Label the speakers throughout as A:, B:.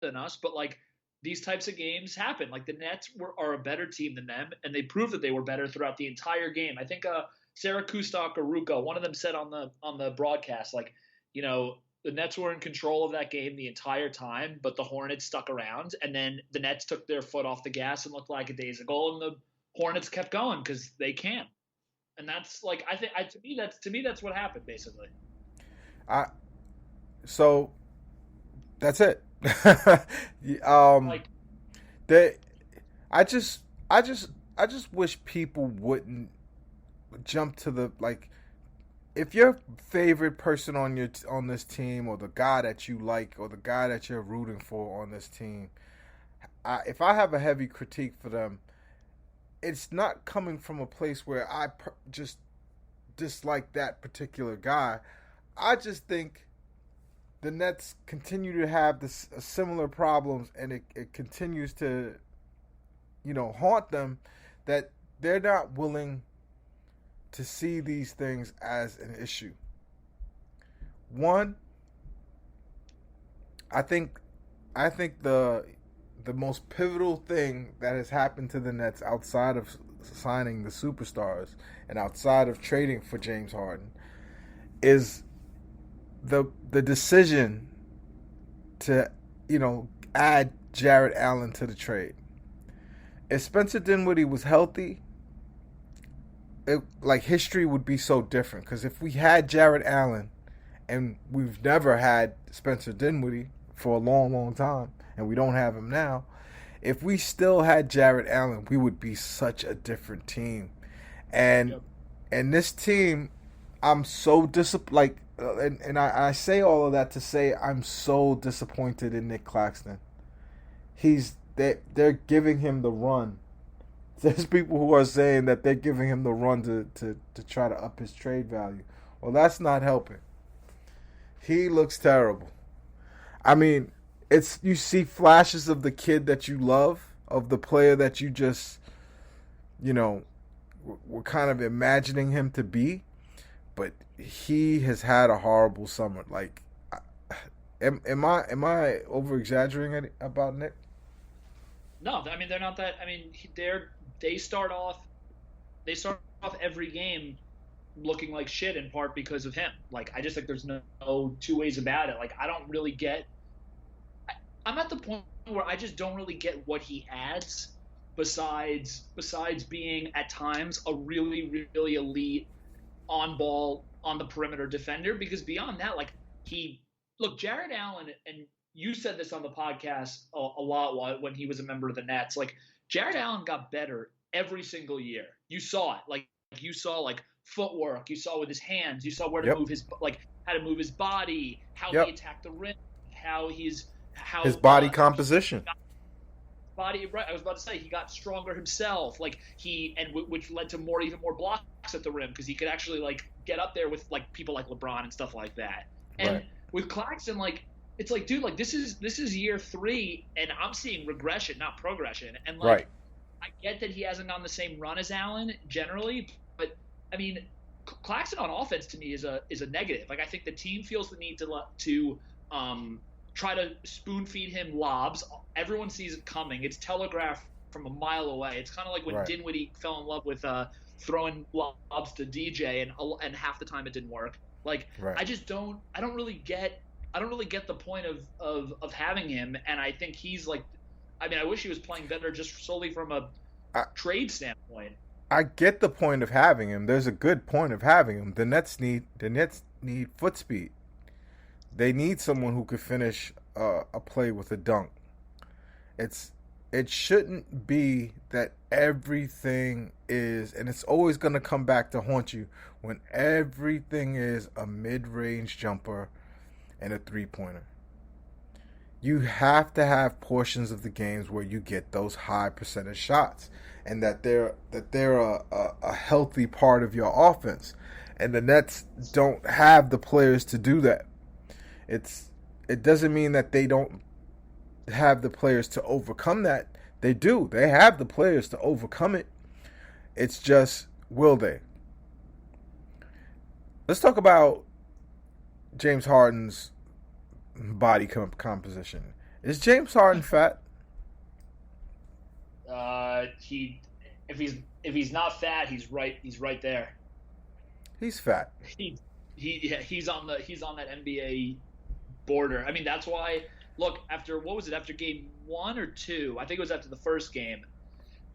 A: than us, but like these types of games happen. Like the Nets are a better team than them, and they proved that they were better throughout the entire game. I think Sarah Kustok or Ruka, one of them said on the broadcast, like, you know, the Nets were in control of that game the entire time, but the Hornets stuck around, and then the Nets took their foot off the gas and looked like a daisical, and the Hornets kept going because they can. And that's like I think to me that's what happened basically.
B: I so that's it.
A: Like
B: they, I just, I just, I just wish people wouldn't jump to the like. If your favorite person on this team, or the guy that you like, or the guy that you're rooting for on this team, if I have a heavy critique for them, it's not coming from a place where just dislike that particular guy. I just think the Nets continue to have this similar problems, and it continues to, haunt them, that they're not willing to see these things as an issue. One, I think I think the most pivotal thing that has happened to the Nets outside of signing the superstars and outside of trading for James Harden is the decision to add Jarrett Allen to the trade. If Spencer Dinwiddie was healthy, like history would be so different. Because if we had Jarrett Allen, and we've never had Spencer Dinwiddie for a long, long time, and we don't have him now. If we still had Jarrett Allen, we would be such a different team. And
A: yep.
B: and this team, I'm so disappointed. Like, I say all of that to say I'm so disappointed in Nick Claxton. They're giving him the run. There's people who are saying that they're giving him the run to try to up his trade value. Well, that's not helping. He looks terrible. I mean, you see flashes of the kid that you love, of the player that you just, were kind of imagining him to be, but he has had a horrible summer. Like, am I over exaggerating about Nick?
A: No, I mean they're not that. I mean they start off every game looking like shit in part because of him. Like I just think there's no two ways about it. Like I don't really get. I'm at the point where I just don't really get what he adds besides being at times a really really elite on ball on the perimeter defender. Because beyond that, like Jared Allen, and you said this on the podcast a lot when he was a member of the Nets. Like Jared Allen got better every single year. You saw it. Like you saw like footwork. You saw with his hands. You saw where to
B: Yep.
A: move how to move his body, how he
B: Yep.
A: attacked the rim, how
B: His body composition.
A: body right. I was about to say he got stronger himself. Like which led to even more blocks at the rim because he could actually like get up there with like people like LeBron and stuff like that. And
B: Right.
A: with Claxton, like it's like, dude, like this is year 3, and I'm seeing regression, not progression. And like
B: Right.
A: I get that he hasn't gone the same run as Allen generally, but I mean, Claxton on offense to me is a negative. Like I think the team feels the need to try to spoon feed him lobs. Everyone sees it coming. It's telegraphed from a mile away. It's kind of like when
B: Right.
A: Dinwiddie fell in love with throwing lobs to DJ, and half the time it didn't work. Like
B: Right.
A: I don't really get the point of having him, and I think he's like, I mean, I wish he was playing better just solely from a
B: I,
A: trade standpoint.
B: I get the point of having him. There's a good point of having him. The Nets need foot speed. They need someone who could finish a play with a dunk. It shouldn't be that everything is, and it's always going to come back to haunt you when everything is a mid-range jumper and a three-pointer. You have to have portions of the games where you get those high percentage shots, and that they're a healthy part of your offense. And the Nets don't have the players to do that. It doesn't mean that they don't have the players to overcome that. They do. They have the players to overcome it. It's just, will they? Let's talk about James Harden's body composition. Is James Harden fat?
A: He if he's not fat, he's right there.
B: He's fat.
A: He he's on that NBA border. I mean, that's why. Look, after what was it? After game 1 or 2, I think it was after the first game.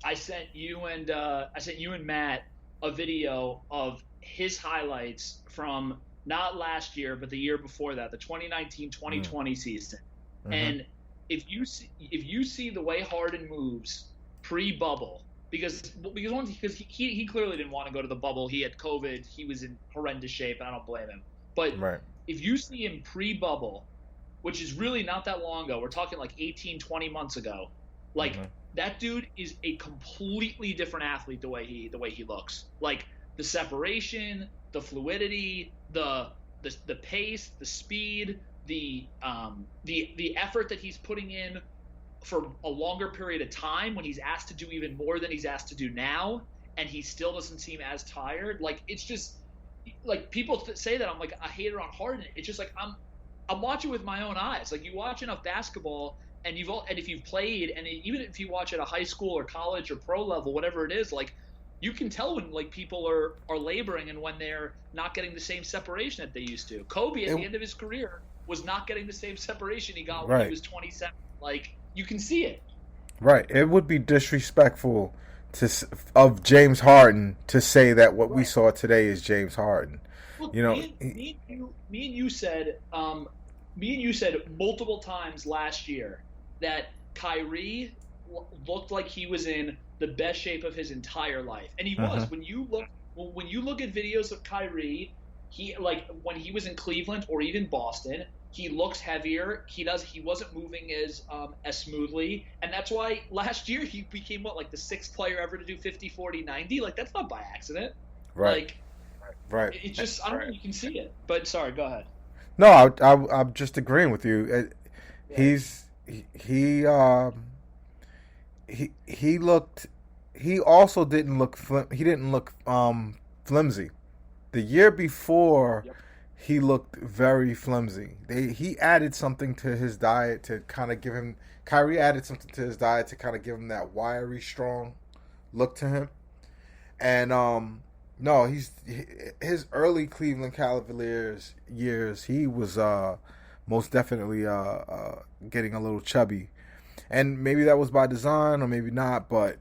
A: I sent you and Matt a video of his highlights from not last year, but the year before that, the 2019-2020 season.
B: Mm-hmm.
A: And if you see the way Harden moves pre-bubble, because he clearly didn't want to go to the bubble. He had COVID. He was in horrendous shape, and I don't blame him. But
B: right.
A: If you see him pre-bubble, which is really not that long ago, we're talking like 18, 20 months ago, like mm-hmm. That dude is a completely different athlete the way he looks. Like the separation, the fluidity, the pace, the speed, the effort that he's putting in for a longer period of time when he's asked to do even more than he's asked to do now, and he still doesn't seem as tired. Like, it's just like people say that I'm like a hater on Harden. It's just like I'm watching with my own eyes. Like, you watch enough basketball, and if you've played, and even if you watch at a high school or college or pro level, whatever it is, like, you can tell when like people are laboring and when they're not getting the same separation that they used to. Kobe at the end of his career was not getting the same separation he got when he was 27. Like, you can see it.
B: Right. It would be disrespectful of James Harden to say that what we saw today is James Harden.
A: Look,
B: you know,
A: me and you said multiple times last year that Kyrie looked like he was in the best shape of his entire life, and he was. When you look at videos of Kyrie, he, like, when he was in Cleveland or even Boston, he looks heavier. He wasn't moving as smoothly, and that's why last year he became like the 6th player ever to do 50, 40, 90. Like, that's not by accident.
B: Right.
A: Like,
B: right.
A: It's just, I don't know, you can see it. But sorry, go ahead.
B: No, I'm just agreeing with you. Yeah. He looked. He also didn't look. He didn't look flimsy. The year before, yep. He looked very flimsy. He added something to his diet to kind of give him. Kyrie added something to his diet to kind of give him that wiry, strong look to him. And no, his early Cleveland Cavaliers years. He was most definitely getting a little chubby, and maybe that was by design or maybe not. But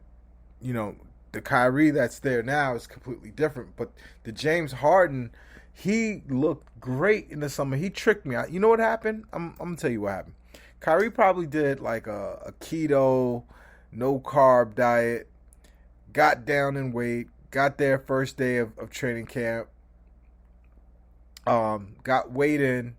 B: you know, the Kyrie that's there now is completely different. But the James Harden, he looked great in the summer. He tricked me. You know what happened? I'm gonna tell you what happened. Kyrie probably did like a keto, no carb diet, got down in weight, got there first day of training camp, got weighed in,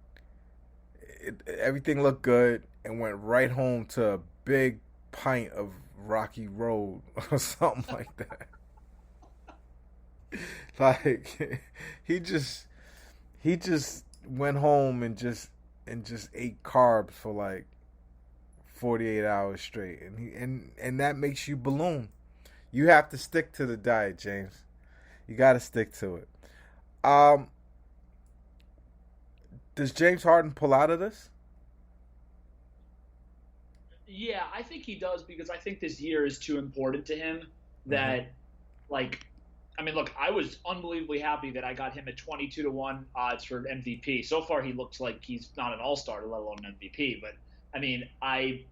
B: everything looked good, and went right home to a big pint of Rocky Road or something like that. Like, he just went home and just ate carbs for like 48 hours straight, and that makes you balloon. You have to stick to the diet, James. You got to stick to it. Does James Harden pull out of this?
A: Yeah, I think he does, because I think this year is too important to him that, like, I mean, look, I was unbelievably happy that I got him at 22-1 odds for MVP. So far, he looks like he's not an all-star, let alone an MVP. But, I mean, I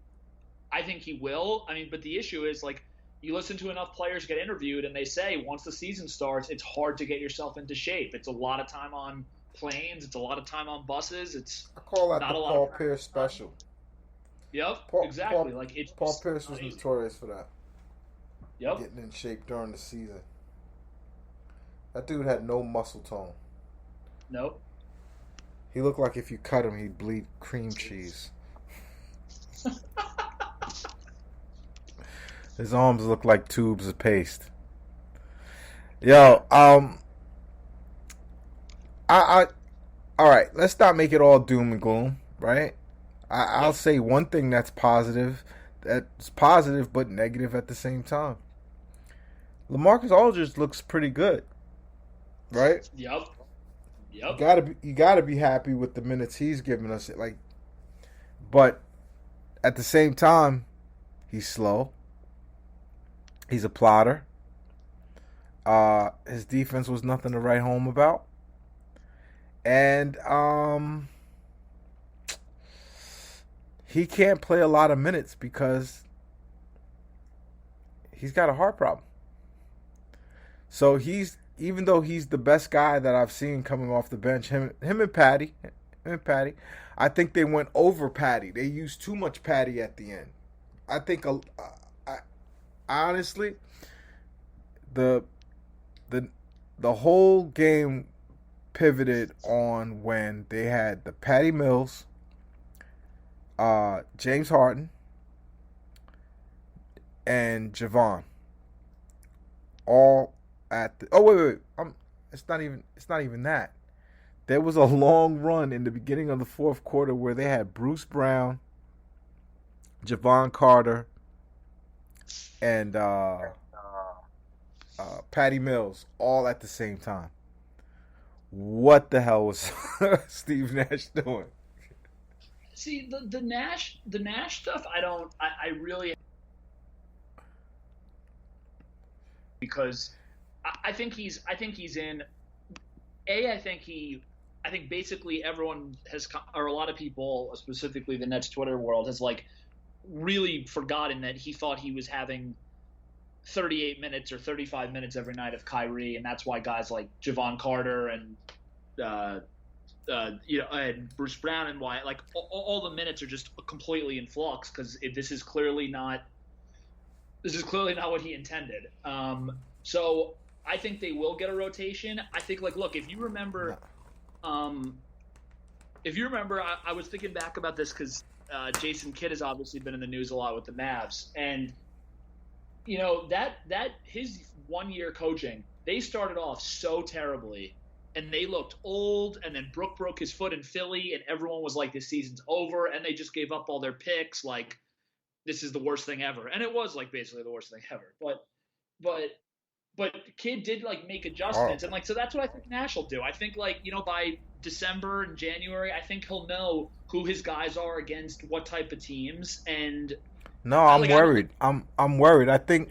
A: think he will. I mean, but the issue is, like, you listen to enough players get interviewed, and they say once the season starts, it's hard to get yourself into shape. It's a lot of time on planes. It's a lot of time on buses.
B: I call that the Paul Pierce special.
A: Yep, exactly.
B: Paul Pierce was notorious for that.
A: Yep.
B: Getting in shape during the season. That dude had no muscle tone.
A: Nope.
B: He looked like if you cut him, he'd bleed cream cheese. His arms look like tubes of paste. Yo, all right, let's not make it all doom and gloom, right? I'll say one thing that's positive but negative at the same time. LaMarcus Aldridge looks pretty good, right?
A: Yep.
B: You gotta be happy with the minutes he's giving us. Like, but at the same time, he's slow. He's a plotter. His defense was nothing to write home about. And he can't play a lot of minutes because he's got a heart problem. So even though he's the best guy that I've seen coming off the bench, him and Patty, I think they went over Patty. They used too much Patty at the end. I think honestly, the whole game pivoted on when they had the Patty Mills, James Harden, and Javon all at the. Oh wait. It's not even that. There was a long run in the beginning of the fourth quarter where they had Bruce Brown, Javon Carter, and Patty Mills all at the same time. What the hell was Steve Nash doing?
A: See, the Nash stuff, I really, because I think he's in. I think basically everyone has, or a lot of people, specifically the Nets Twitter world, has like really forgotten that he thought he was having 38 minutes or 35 minutes every night of Kyrie, and that's why guys like Javon Carter and and Bruce Brown and why like all the minutes are just completely in flux because this is clearly not what he intended. So I think they will get a rotation. I think look, if you remember, I was thinking back about this because Jason Kidd has obviously been in the news a lot with the Mavs, and that his 1 year coaching, they started off so terribly, and they looked old, and then Brook broke his foot in Philly, and everyone was like, this season's over, and they just gave up all their picks, like, this is the worst thing ever. And it was like basically the worst thing ever. But Kidd did like make adjustments, and like so that's what I think Nash will do. I think by December and January, I think he'll know who his guys are against what type of teams. And
B: no, I'm worried. I'm worried. I think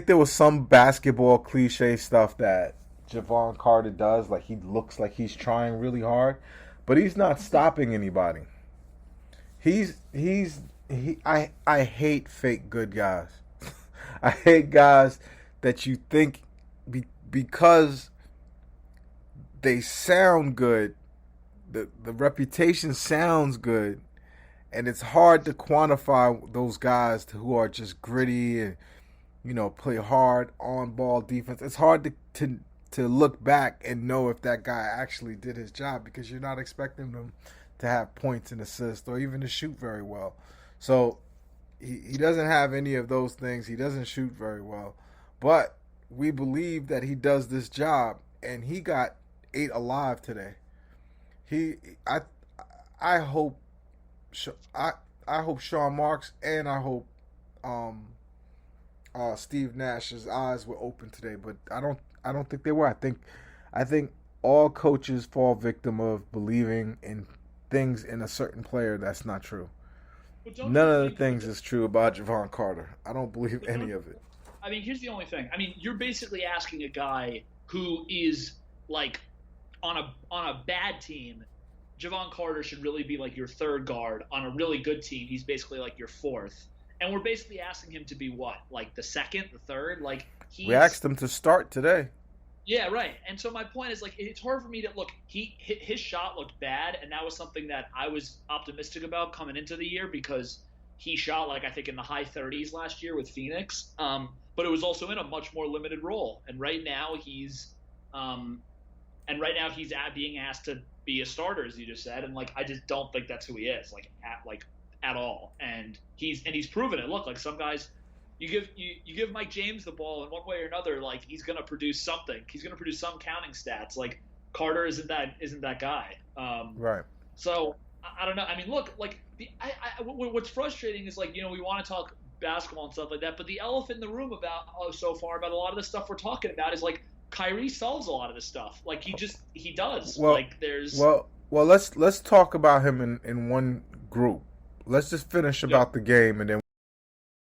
B: there was some basketball cliche stuff that Javon Carter does. Like he looks like he's trying really hard, but he's not stopping anybody. I hate fake good guys. I hate guys that you think because they sound good, the reputation sounds good, and it's hard to quantify those guys who are just gritty and play hard on ball defense. It's hard to look back and know if that guy actually did his job because you're not expecting them to have points and assists or even to shoot very well. So he doesn't have any of those things. He doesn't shoot very well. But we believe that he does this job, and he got 8 alive today. I hope Sean Marks and I hope Steve Nash's eyes were open today, but I don't think they were. I think all coaches fall victim of believing in things in a certain player that's not true. None of the things is true about Javon Carter. I don't believe any of it.
A: I mean, here's the only thing. I mean, you're basically asking a guy who is like on a bad team. Javon Carter should really be like your third guard. On a really good team, he's basically like your fourth. And we're basically asking him to be what? Like the second, the third? Like
B: we asked him to start today.
A: Yeah, right. And so my point is, like, it's hard for me to look. His shot looked bad, and that was something that I was optimistic about coming into the year because he shot like I think in the high 30s last year with Phoenix. But it was also in a much more limited role. And right now he's being asked to be a starter, as you just said. And like I just don't think that's who he is, at all. And he's proven it. Look, like some guys. You give Mike James the ball in one way or another, like he's gonna produce something. He's gonna produce some counting stats. Like Carter isn't that guy.
B: Right.
A: So I don't know. I mean, look, like what's frustrating is like we want to talk basketball and stuff like that, but the elephant in the room about a lot of the stuff we're talking about is like Kyrie solves a lot of this stuff. Like he does.
B: Well,
A: like there's
B: well let's talk about him in one group. let's just finish
A: Yeah.
B: about the game, and then